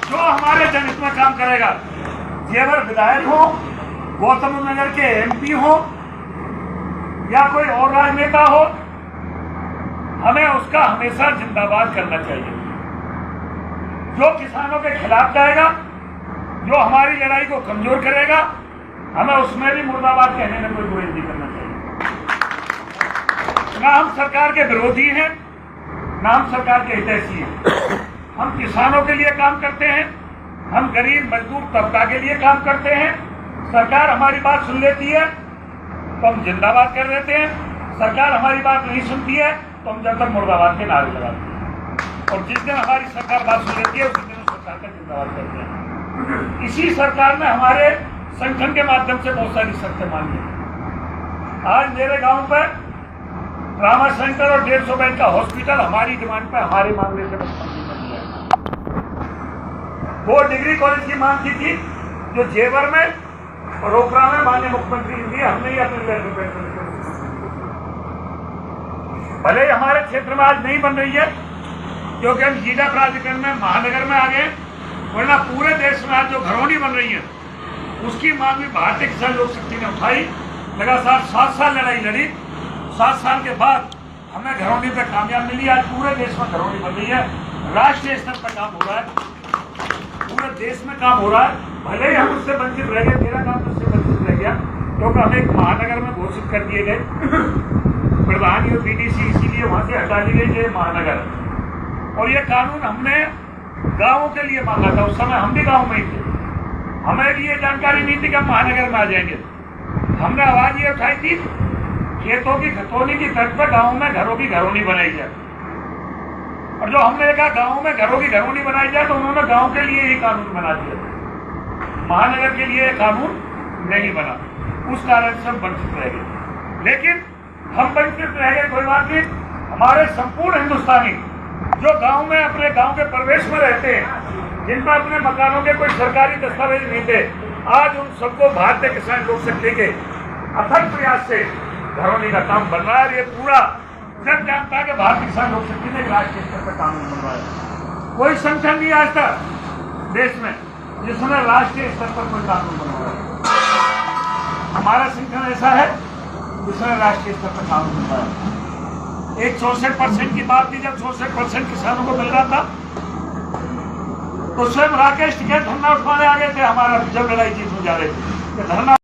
जो हमारे जनहित में काम करेगा, जेवर विधायक हो, गौतम नगर के MP हो या कोई और राजनेता हो, हमें उसका हमेशा जिंदाबाद करना चाहिए। जो किसानों के खिलाफ जाएगा, जो हमारी लड़ाई को कमजोर करेगा, हमें उसमें भी मुर्दाबाद कहने में कोई गुरेज नहीं करना चाहिए। ना हम सरकार के विरोधी हैं, ना हम सरकार के हितैषी हैं। हम किसानों के लिए काम करते हैं, हम गरीब मजदूर तबका के लिए काम करते हैं। सरकार हमारी बात सुन लेती है तो हम जिंदाबाद कर देते हैं, सरकार हमारी बात नहीं सुनती है तो हम जब तक मुर्दाबाद के नारे लगाते हैं। और जिस दिन हमारी सरकार बात सुन लेती है उस दिन सरकार का जिंदाबाद करते हैं। इसी सरकार ने हमारे संगठन के माध्यम से बहुत सारी शर्तें मानी है। आज मेरे गांव पर ट्रामा सेंटर और 150 बेड का हॉस्पिटल हमारी डिमांड पर, हमारे मांगने से मंजूर कर दिया है। 2 डिग्री कॉलेज की मांग की थी जो जेवर में और ओखला में माननीय मुख्यमंत्री ने हमने ही अपने भले ही हमारे क्षेत्र में आज नहीं बन रही है क्योंकि हम जिला प्राधिकरण में महानगर में आ गए, वरना पूरे देश में आज जो घरौनी बन रही है उसकी मांग भी भारतीय किसान लोक शक्ति ने उठाई। लगातार 7 साल लड़ाई लड़ी, 7 साल के बाद हमें घरौनी पे कामयाब मिली। आज पूरे देश में घरौनी बन रही है, राष्ट्रीय स्तर पर काम हो रहा है, पूरे देश में काम हो रहा है। भले ही हम उससे वंचित रह गए, मेरा काम उससे वंचित रह गया क्योंकि हमें एक महानगर में घोषित कर दिए गए प्रधान और BDC, इसीलिए वहां से हटा ली गई ये महानगर। और ये कानून हमने गाँवों के लिए मांगा था, उस समय हम भी गाँव में ही थे, हमें भी ये जानकारी नहीं थी कि हम महानगर में आ जाएंगे। हमने आवाज ये उठाई थी खेतों की खतौनी की तर्ज पर गाँव में घरों की घरौनी बनाई जाए, और जो हमने देखा गाँव में घरों की घरौनी बनाई जाए तो उन्होंने गाँव के लिए ही कानून बना दिया, महानगर के लिए कानून नहीं बना। उस कारण से हम वंचित रह गए। लेकिन हम वंचित रह गए, कोई बात नहीं। हमारे संपूर्ण हिंदुस्तानी जो गांव में अपने गांव के प्रवेश में रहते हैं, जिनमें अपने मकानों के कोई सरकारी दस्तावेज नहीं थे, आज उन सबको भारतीय किसान लोक शक्ति के अथक प्रयास से घरौनी का काम बन रहा है। ये पूरा जग जानता है कि भारतीय किसान लोक शक्ति ने राष्ट्रीय स्तर पर कानून बन रहा है। कोई संगठन नहीं आज तक देश में जिसमें राष्ट्रीय स्तर पर कोई कानून बन रहा है। हमारा संगठन ऐसा है जिसमें राष्ट्रीय स्तर पर कानून बन रहा है। एक 64% की बात थी, जब 64% किसानों को मिल रहा था तो स्वयं राकेश टिकैत धरना उठवाने आ गए थे हमारा, जब लड़ाई जीत हो जा रही थी धरना